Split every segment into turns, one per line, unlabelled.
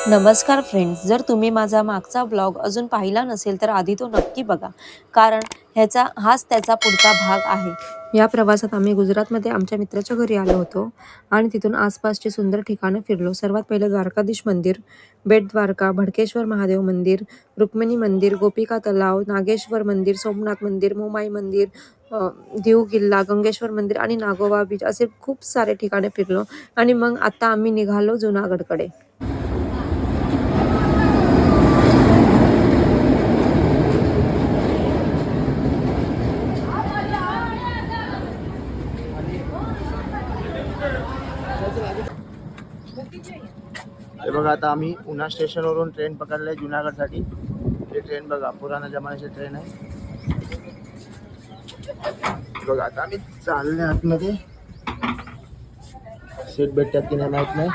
नमस्कार फ्रेंड्स, जर तुम्ही माझा मागचा ब्लॉग अजून पाहिला नसेल तर आधी तो नक्की बघा, कारण हाच त्याचा पुढचा भाग आहे. या प्रवासात आम्ही गुजरातमध्ये आमच्या मित्राच्या घरी आलो होतो आणि तिथून आसपासची सुंदर ठिकाणं फिरलो. सर्वात पहिले द्वारकाधीश मंदिर, बेट द्वारका, भडकेश्वर महादेव मंदिर, रुक्मिणी मंदिर, गोपिका तलाव, नागेश्वर मंदिर, सोमनाथ मंदिर, मोमाई मंदिर, दीव किल्ला, गंगेश्वर मंदिर आणि नागोबा बीच असे खूप सारे ठिकाणे फिरलो आणि मग आता आम्ही निघालो जुनागडकडे.
हे बघा आता आम्ही उना स्टेशनवरून ट्रेन पकडलाय जुनागडसाठी. हे ट्रेन बघा पुराणा जमान्याची ट्रेन आहे. बघा आता आम्ही चालले आतमध्ये. सीट भेटतात की नाही माहित नाही,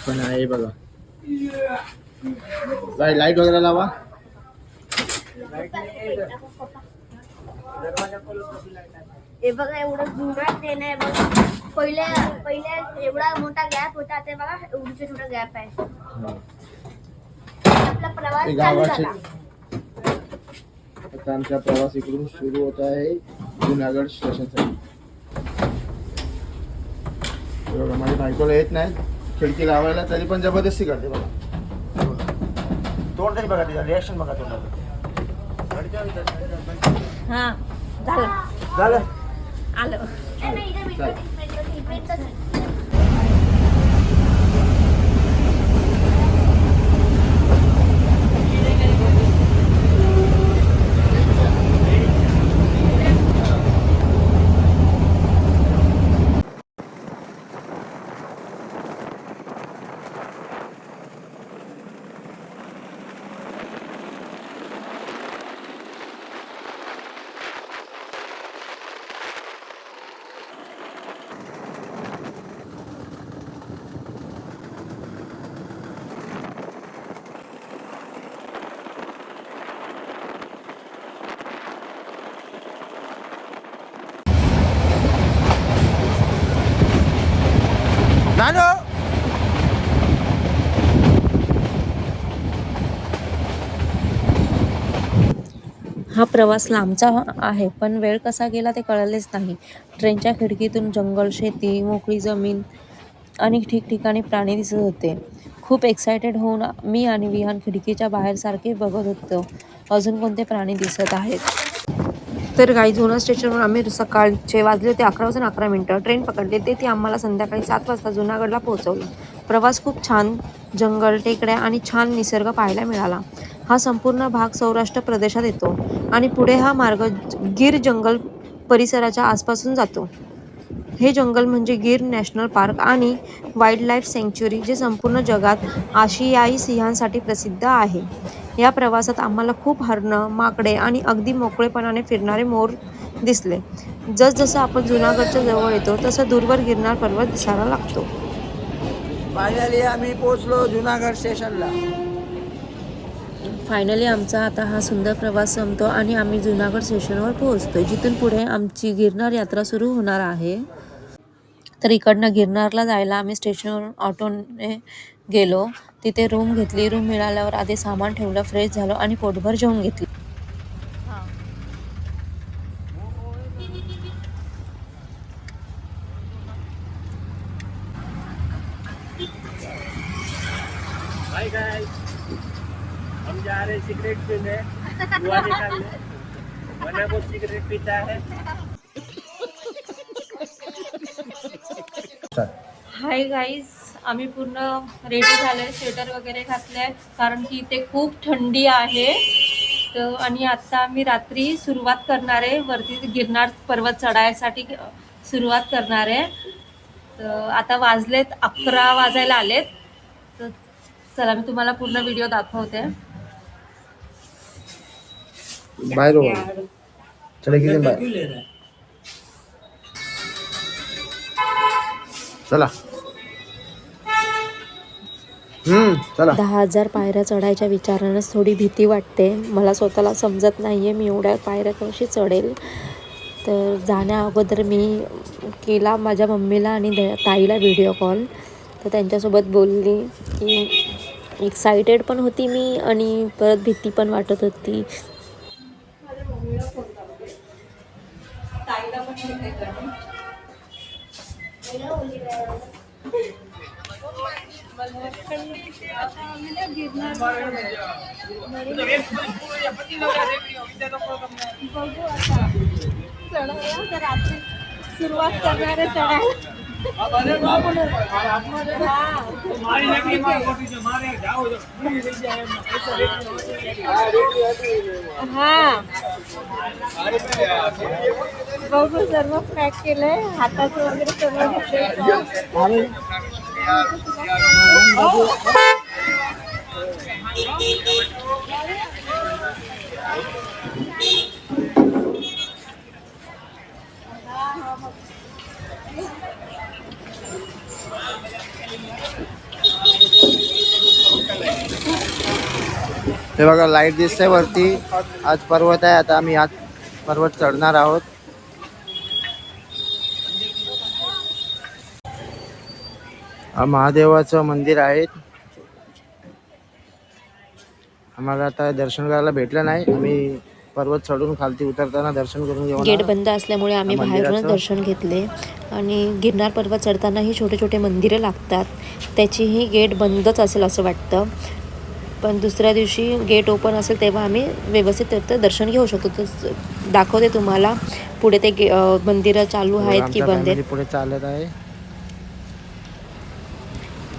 पण आहे बघा. लाईट वगैरे लावा.
हे बघा एवढं जुना ट्रेन आहे बघा. पहिले पहिले एवढा मोठा गॅप होता, ते बघा एवढा छोटा गॅप आहे. आपला प्रवास चालू झाला.
आता आमचा प्रवास इकडून सुरू होत आहे जुनागड स्टेशनसाठी. बघा माझ्या बायकोला येत नाही खिडकी लावायला, तरी पण जबरदस्ती करते बघा. तोंड तरी बघा, तिचा रिॲक्शन बघा तोंडाचं.
हा झालं
झालं
आलं.
नानो
हा प्रवास लांबचा आहे, पण वेळ कसा गेला ते कळलेच नाही. ट्रेनच्या खिडकीतून जंगल, शेती, मोकळी जमीन आणि ठिकठिकाणी प्राणी दिसत होते. खूप एक्सायटेड होऊन मी आणि विहान खिडकीच्या बाहेर सारखे बघत होतो, अजून कोणते प्राणी दिसत आहेत. तर गाई जुना स्टेशनवर आम्ही सकाळचे वाजले होते 11:11. ट्रेन पकडली ते ती आम्हाला संध्याकाळी 7 वाजता जुनागडला पोहोचवलं. प्रवास खूप छान, जंगल, टेकड्या आणि छान निसर्ग पाहायला मिळाला. हा संपूर्ण भाग सौराष्ट्र प्रदेशात येतो आणि पुढे हा मार्ग गिर जंगल परिसराच्या आसपासून जातो. हे जंगल म्हणजे गिर नॅशनल पार्क आणि वाईल्डलाईफ सँक्च्युरी, जे संपूर्ण जगात आशियाई सिंहांसाठी प्रसिद्ध आहे. या प्रवासात आम्हाला खूप हरणं, माकडे आणि अगदी मोकळेपणाने फिरणारे मोर दिसले. जसजसं आपण जुनागडच्या जवळ येतो तसं दूरवर गिरनार पर्वत दिसायला लागतो.
फायनली आम्ही पोहोचलो जुनागड स्टेशनला.
फायनली आमचा आता हा सुंदर प्रवास संपतो आणि आम्ही जुनागड स्टेशनवर पोहोचतोय, जिथून पुढे आमची गिरनार यात्रा सुरू होणार आहे. तर इकडनं गिरनारला जायला आम्ही स्टेशनवरून ऑटोने गेलो. तिथे रूम घेतली. रूम मिळाल्यावर आधी सामान ठेवलं, फ्रेश झालो आणि पोटभर जेवून घेतलं.
हाय गाइस, हम जा रहे सिगरेट पीने, धुआं निकालने। वरना वो सिगरेट पीता है।
हाय गाईज, आम्ही पूर्ण रेडी झालो आहे, स्वेटर वगैरे घातलं आहे, कारण की इथे खूप थंडी आहे. तर आणि आत्ता आम्ही रात्री सुरुवात करणार आहे, वरती गिरनार पर्वत चढायसाठी सुरुवात करणार आहे. तर आता वाजलेत 11 वाजायला आलेत. तर चला मी तुम्हाला पूर्ण व्हिडिओ दाखवते.
बाय रो चले किती बाय चला. चला.
10,000 पायऱ्या चढायच्या विचारानंच थोडी भीती वाटते. मला स्वतःला समजत नाही आहे मी एवढ्या पायऱ्या कशी चढेल. तर जाण्या अगोदर मी केला माझ्या मम्मीला आणि ताईला व्हिडिओ कॉल. तर त्यांच्यासोबत बोलली की एक्सायटेड पण होती मी आणि परत भीती पण वाटत होती.
सुरुवात करणारे चढाई. हा बघू सर्व पॅक केलंय हाताचं वगैरे सर्व घेतलंय.
हे बघा लाईट दिसते वरती. आज पर्वत आहे. आता आम्ही आज पर्वत चढणार आहोत. हा महादेवाचं मंदिर आहे. आम्हाला आता दर्शन करायला भेटलं नाही. आम्ही पर्वत चढून खालती उतरताना दर्शन करून घेऊ.
गेट बंद असल्यामुळे आम्ही बाहेरूनच
मंदिराचं
दर्शन घेतले. आणि गिरनार पर्वत चढतानाही छोटे छोटे मंदिरं लागतात. त्याचीही गेट बंदच असेल असं वाटतं. पण दुसऱ्या दिवशी गेट ओपन असेल तेव्हा आम्ही व्यवस्थित त्याचं दर्शन घेऊ शकतो. तर दाखवते तुम्हाला पुढे ते मंदिरं चालू आहेत की
आमच्या
बंद आहेत.
family पुढे चालत आहे.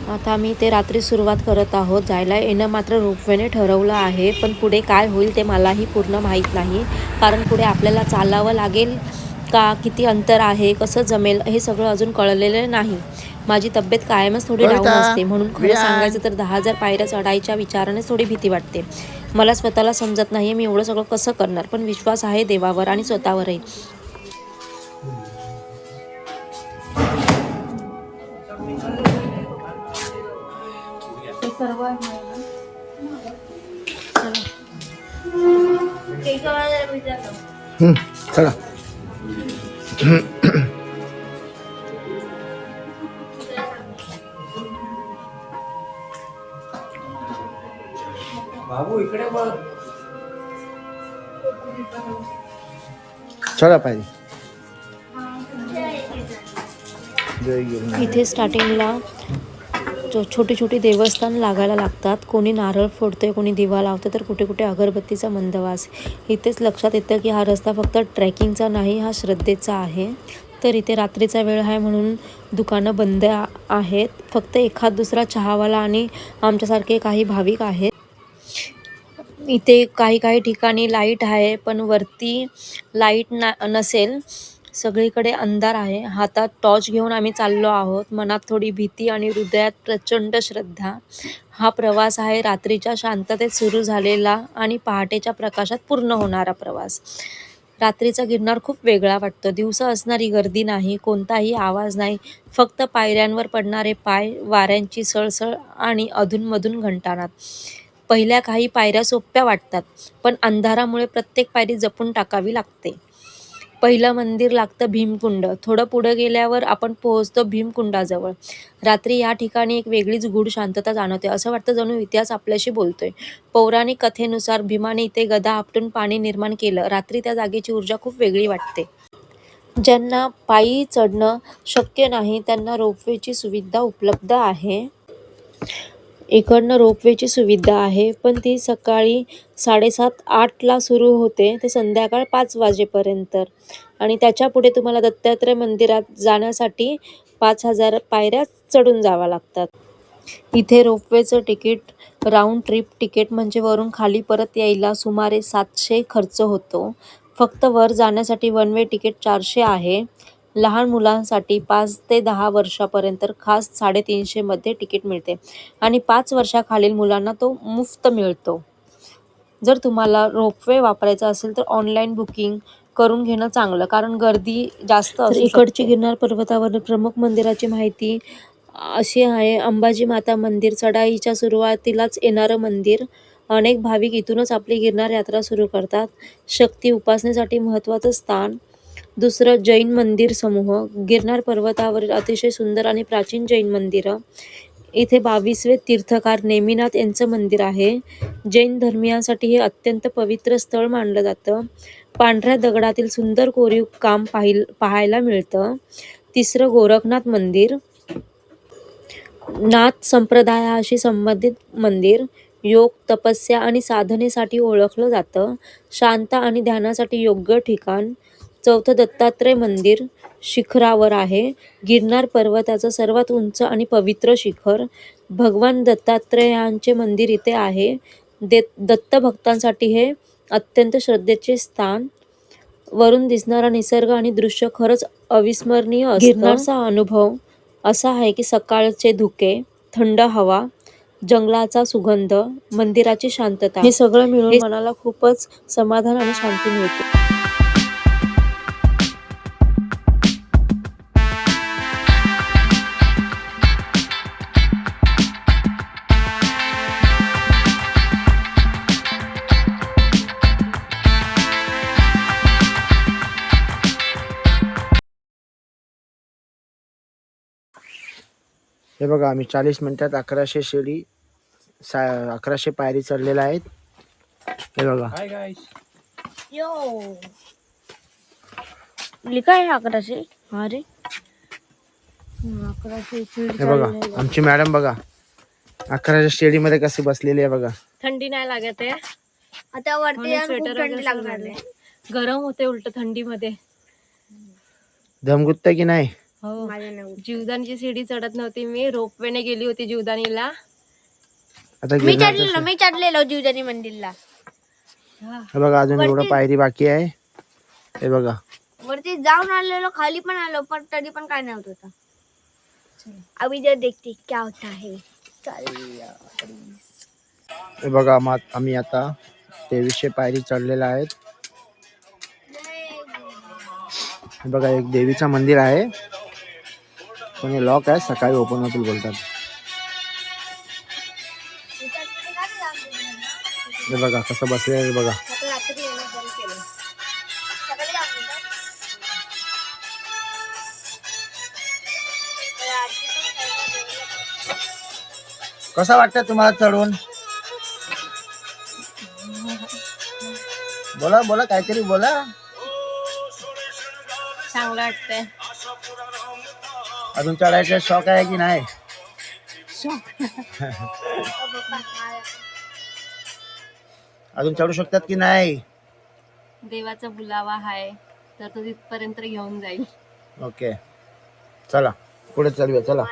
आता आम्ही ते रात्री सुरुवात करत आहोत. जायला येणं मात्र रोपवेने ठरवलं आहे. पण पुढे काय होईल ते मलाही पूर्ण माहीत नाही. कारण पुढे आपल्याला चालावं लागेल का, किती अंतर आहे, कसं जमेल हे सगळं अजून कळलेलं नाही. माझी तब्येत कायमच थोडी डाऊन असते. म्हणून खरं सांगायचं तर 10,000 पायऱ्या चढायच्या विचारानेच थोडी भीती वाटते. मला स्वतःला समजत नाही मी एवढं सगळं कसं करणार. पण विश्वास आहे देवावर आणि स्वतःवरही.
चला.
बाबू इकडे बघ.
चला पाहिजे. जय गिरनार.
इथे स्टार्टिंगला छोटी छोटी देवस्थान लागायला लागतात. कोणी नारळ फोडतंय, कोणी दिवा लावतं, तर कुठे कुठे अगरबत्तीचा मंदवास. इथेच लक्षात येतं की हा रस्ता फक्त ट्रेकिंगचा नाही, हा श्रद्धेचा आहे. तर इथे रात्रीचा वेळ आहे म्हणून दुकानं बंद आहेत. फक्त एखाद दुसरा चहावाला आणि आमच्यासारखे काही भाविक आहेत. इथे काही काही ठिकाणी लाईट आहे पण वरती लाईट नसेल. सगळीकडे अंधार आहे. हातात टॉर्च घेऊन आम्ही चाललो आहोत. मनात थोडी भीती आणि हृदयात प्रचंड श्रद्धा. हा प्रवास आहे रात्रीच्या शांततेत सुरू झालेला आणि पहाटेच्या प्रकाशात पूर्ण होणारा प्रवास. रात्रीचा गिरनार खूप वेगळा वाटतो. दिवसा असणारी गर्दी नाही, कोणताही आवाज नाही, फक्त पायऱ्यांवर पडणारे पाय, वाऱ्यांची सळसळ आणि अधूनमधून घंटानाद. पहिल्या काही पायऱ्या सोप्या वाटतात पण अंधारामुळे प्रत्येक पायरी जपून टाकावी लागते. पहिलं मंदिर लागतं भीमकुंड. थोडं पुढं गेल्यावर आपण पोहोचतो भीमकुंडाजवळ. रात्री या ठिकाणी एक वेगळीच गूढ शांतता जाणवते. असं वाटतं जणू इतिहास आपल्याशी बोलतोय. पौराणिक कथेनुसार भीमाने इथे गदा आपटून पाणी निर्माण केलं. रात्री त्या जागेची ऊर्जा खूप वेगळी वाटते. ज्यांना पायी चढणं शक्य नाही त्यांना रोपवेची सुविधा उपलब्ध आहे. इकडनं रोपवेची सुविधा आहे पण ती सकाळी 7:30-8ला सुरू होते ते संध्याकाळ 5 वाजेपर्यंत. आणि त्याच्या पुढे तुम्हाला दत्तात्रय मंदिरात जाण्यासाठी 5,000 पायऱ्या चढून जाव्या लागतात. इथे रोपवेचं तिकीट राऊंड ट्रिप तिकीट म्हणजे वरून खाली परत यायला सुमारे 700 खर्च होतो. फक्त वर जाण्यासाठी वन वे तिकीट 400 आहे. लहान मुलांसाठी 5 ते 10 वर्षापर्यंत खास 350 मध्ये तिकीट मिळते आणि 5 वर्षाखालील मुलांना तो मुफ्त मिळतो. जर तुम्हाला रोपवे वापरायचा असेल तर ऑनलाईन बुकिंग करून घेणं चांगलं कारण गर्दी जास्त असू शकते. इकडची गिरनार पर्वतावर प्रमुख मंदिराची माहिती अशी आहे. अंबाजी माता मंदिर चढाईच्या सुरुवातीलाच येणारं मंदिर. अनेक भाविक इथूनच आपली गिरनार यात्रा सुरू करतात. शक्ती उपासनेसाठी महत्त्वाचं स्थान. दुसरं जैन मंदिर समूह. गिरनार पर्वतावरील अतिशय सुंदर आणि प्राचीन जैन मंदिरं. इथे 22वे तीर्थकार नेमिनाथ यांचं मंदिर आहे. जैन धर्मियांसाठी हे अत्यंत पवित्र स्थळ मानलं जातं. पांढऱ्या दगडातील सुंदर कोरीव काम पाहायला मिळतं. तिसरं गोरखनाथ मंदिर. नाथ संप्रदायाशी संबंधित मंदिर. योग, तपस्या आणि साधनेसाठी ओळखलं जातं. शांत आणि ध्यानासाठी योग्य ठिकाण. चौथं दत्तात्रय मंदिर शिखरावर आहे. गिरनार पर्वताचं सर्वात उंच आणि पवित्र शिखर. भगवान दत्तात्रेयांचे मंदिर इथे आहे. दत्त भक्तांसाठी हे अत्यंत श्रद्धेचे स्थान. वरून दिसणारा निसर्ग आणि दृश्य खरंच अविस्मरणीय असतं. गिरनारचा अनुभव असा आहे की सकाळचे धुके, थंड हवा, जंगलाचा सुगंध, मंदिराची शांतता हे सगळं मिळून मनाला खूपच समाधान आणि शांती मिळते.
हे बघा आम्ही 40 मिनिटात 1100 शिडी 1100 पायरी चढलेल्या आहेत. हे बघा
हाय गाइस.
यो लिखा आहे 1100. हा रे 1100
हे बघा आमची मॅडम बघा 1100 शिडी मध्ये कशी बसलेली आहे बघा.
थंडी नाही लागत आहे.
आता वरती जाऊन खूप
स्वेटर
थंडी लागणार आहे.
गरम होते उलट थंडीमध्ये.
दमगुत्त की नाही?
हो.
माझ्या नाही.
जीवदानीची शिडी चढत नव्हती मी. रोपवेने गेली होती जीवदानीला.
आता
मी
गिरनारचं
चढलेलो जीवदानी मंदिरला.
हे बघा अजून एवढं पायरी बाकी आहे. हे बघा
वरती जाऊन आलेलो, खाली पण आलो, पण तरी पण काय नव्हतं होता. अभी जर देखते क्या होता है.
हे बघा आम्ही आता 2300 पायरी चढलेला आहेत. हे बघा एक देवीचं मंदिर आहे पण हे लॉक आहे, सकाळी ओपन होतील बोलतात. हे बघा कसं बसले बघा. कसा वाटतं तुम्हाला चढून? बोला बोला काहीतरी बोला.
चांगलं वाटतंय.
अजून चढायचा शौक आहे की नाही? अजून चढू शकतात की नाही?
देवाचा बुलावा आहे तर तो तिथपर्यंत घेऊन जाईल.
ओके चला पुढे चालूया. चला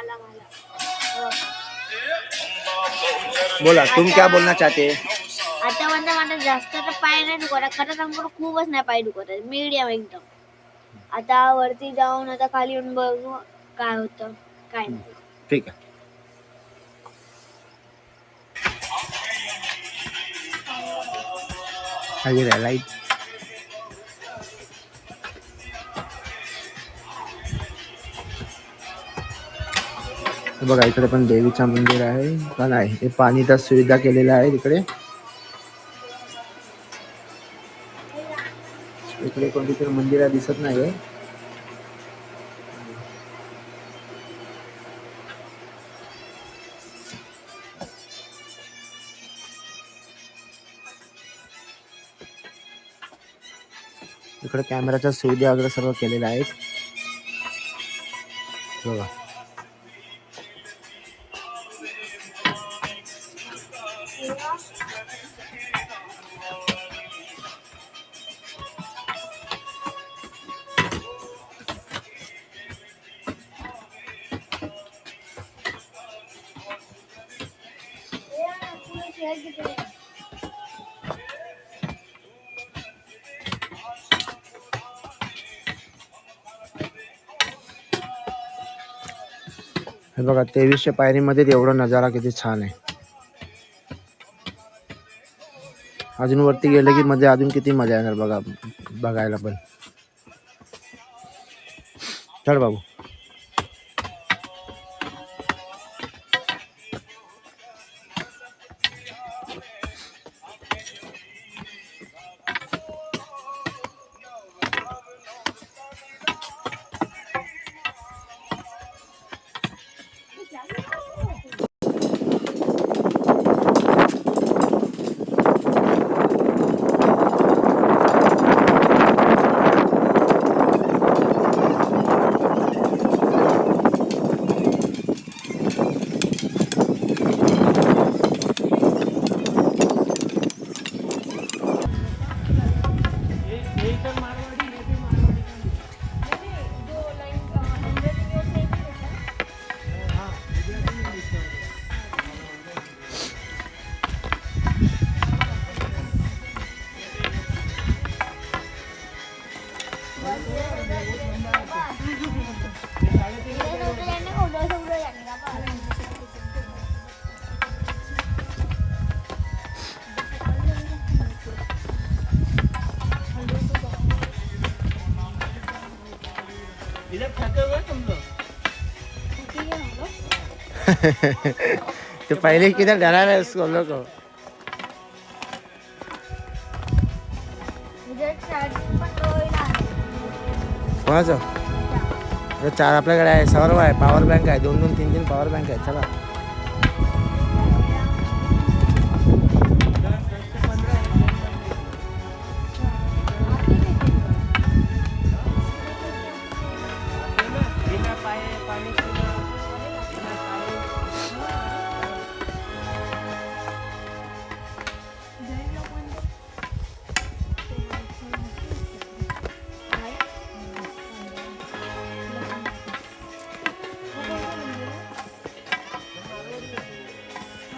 बोला तुम क्या बोलना चाहते?
आता म्हणजे मला जास्त तर पाय नाही दुखत. खरं सांगतो खूपच नाही पाय दुखत आहे. मीडियम एकदम. आता वरती जाऊन आता खाली येऊन बघू काय होतं काय नाही.
ठीक आहे. लाईट बघा इकडे पण देवीचं मंदिर आहे का नाही? हे पाणीचा सुविधा केलेला आहे इकडे. इकडे कोणतीतरी मंदिर दिसत नाहीये. इकडे कॅमेराच्या सुविधा वगैरे सर्व केलेल्या आहेत बघा. हे बघा 2300 पायरीमध्ये एवढा नजारा किती छान आहे. अजून वरती गेलं की मध्ये अजून किती मजा येणार बघा बघायला पण. चल बाबू. ते पहिले किती डरायला उसको लोक.
तुझ्या चार्जिंग पण low आहे.
कोणाचं? तर 4 आपल्याकडे आहे, सर्व आहे, पॉवर बँक आहे, 2-2, 3-3 पॉवर बँक आहे. चला
बिना पाणी पिणं, बिना पाणी.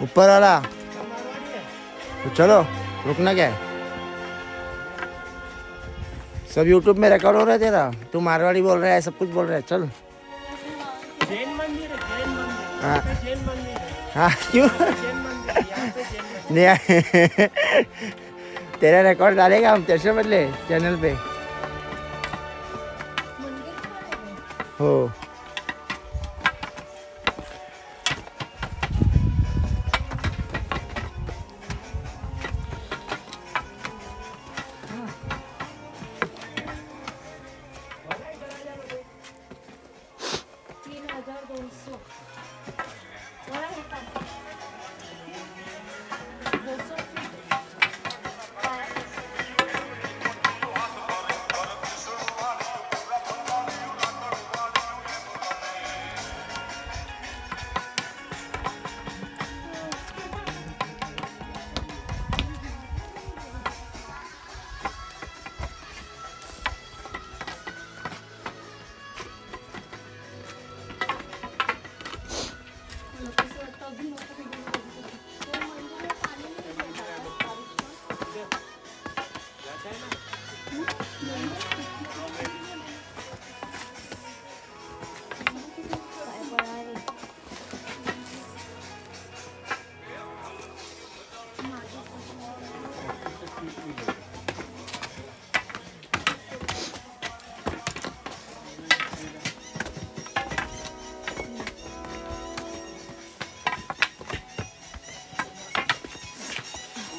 ऊपर वाला तो चलो, रुकना क्या है? सब यूट्यूब में रिकॉर्ड हो रहा है तेरा. तू मारवाड़ी बोल रहा है, सब कुछ बोल रहा है. चल.
जैन मंदिर है, जैन मंदिर.
हाँ.
यहाँ पे जैन मंदिर है.
हाँ क्यों?
जैन मंदिर है, यहाँ पे जैन मंदिर.
नहीं तेरा रिकॉर्ड डालेगा हम तेरे बदले चैनल पे. हो.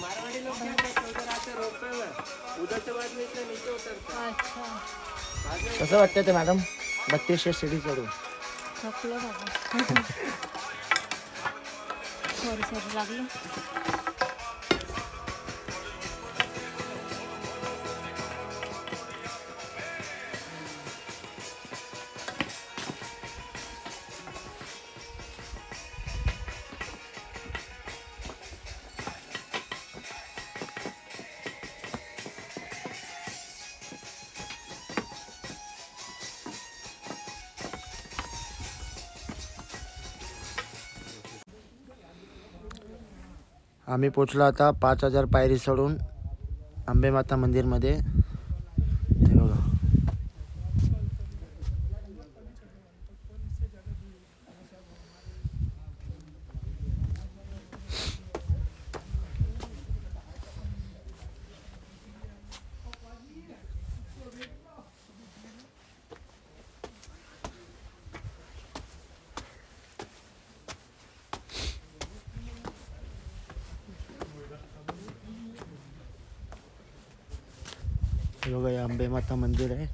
मारवाड़ी लोग क्या करते हैं, उधर आते रोपवे में, उधर से बाद में इतना नीचे उतरते हैं. बाद में
कसं वाटतं ते मॅडम 3200 सीडी चढून?
थकलो बाबा. सॉरी लागलं.
आम्ही पोचलो आता 5000 पायरी चढून अंबेमाता मंदिरमध्ये. हे बघा. हे बघा, हे अंबेमाता मंदिर आहे.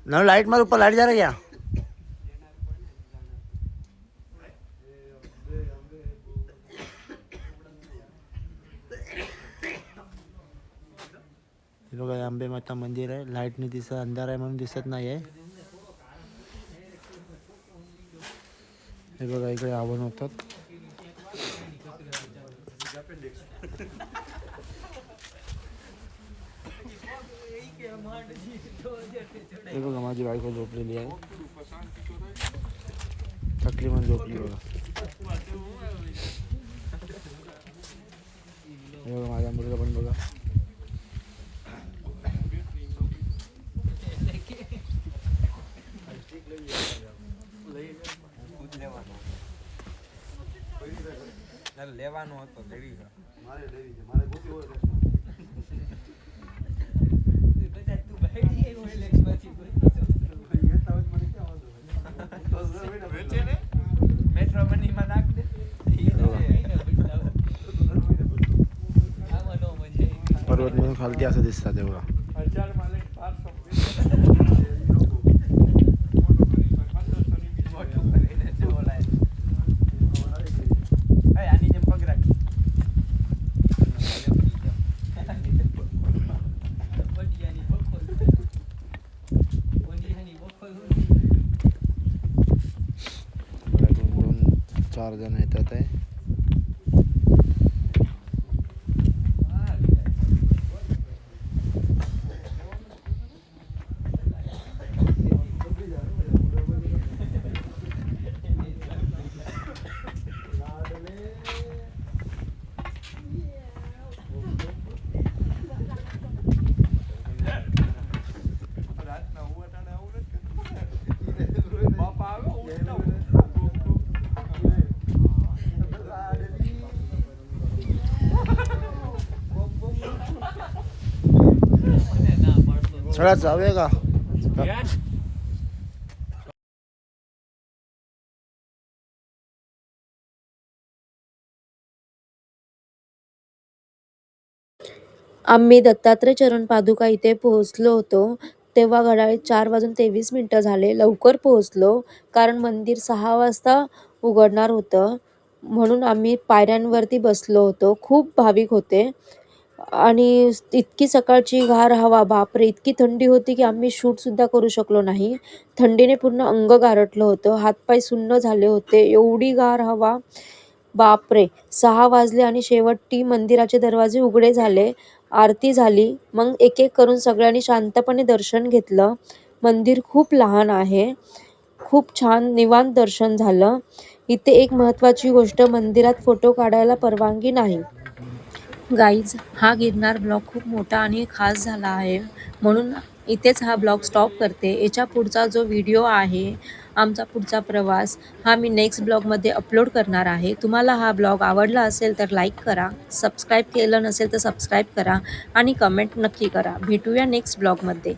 ना लाइट मार, ऊपर लाइट जा रहा है क्या? हे बघा, हे अंबेमाता मंदिर आहे. लाईट नाही दिसत, अंधार आहे म्हणून दिसत नाही आहे. हे बघा, इकडे आव्हान होतात. हे बघा, माझी बायको झोपलेली आहे. थकली म्हणून झोपली बघा. हे बघा, माझा मुलगा पण बघा.
લેવાનો હતો લેવી મારે લેવી છે મારે ગોતી હોય તું બેઠી હોય લેક્સ પછી ગોતી તો મને ક્યાં વાંધો
पर्वत म्हणून खालती असं दिसतात तेव्हा. दोन 4 जण येतात आहे. चला जाऊया का?
आम्ही दत्तात्रय चरण पादुका इथे पोहोचलो होतो तेव्हा घड्याळीत 4:23 झाले. लवकर पोहोचलो कारण मंदिर 6 वाजता उघडणार होतं, म्हणून आम्ही पायऱ्यांवरती बसलो होतो. खूप भाविक होते आणि इतकी सकाळची गार हवा, बापरे! इतकी थंडी होती की आम्ही शूटसुद्धा करू शकलो नाही. थंडीने पूर्ण अंग गारठलं होतं, हातपाय सुन्न झाले होते, एवढी गार हवा. बापरे! 6 वाजले आणि शेवटी मंदिराचे दरवाजे उघडे झाले. आरती झाली. मग एक एक करून सगळ्यांनी शांतपणे दर्शन घेतलं. मंदिर खूप लहान आहे. खूप छान निवांत दर्शन झालं. इथे एक महत्त्वाची गोष्ट, मंदिरात फोटो काढायला परवानगी नाही. गाईज, हा गिरनार ब्लॉग खूप मोठा आणि खास झाला आहे, म्हणून इथेच हा ब्लॉग स्टॉप करते. याच्या पुढचा जो व्हिडिओ आहे, आमचा पुढचा प्रवास, हा मी नेक्स्ट ब्लॉगमध्ये अपलोड करणार आहे. तुम्हाला हा ब्लॉग आवडला असेल तर लाईक करा, सबस्क्राईब केलं नसेल तर सबस्क्राईब करा आणि कमेंट नक्की करा. भेटूया नेक्स्ट ब्लॉगमध्ये.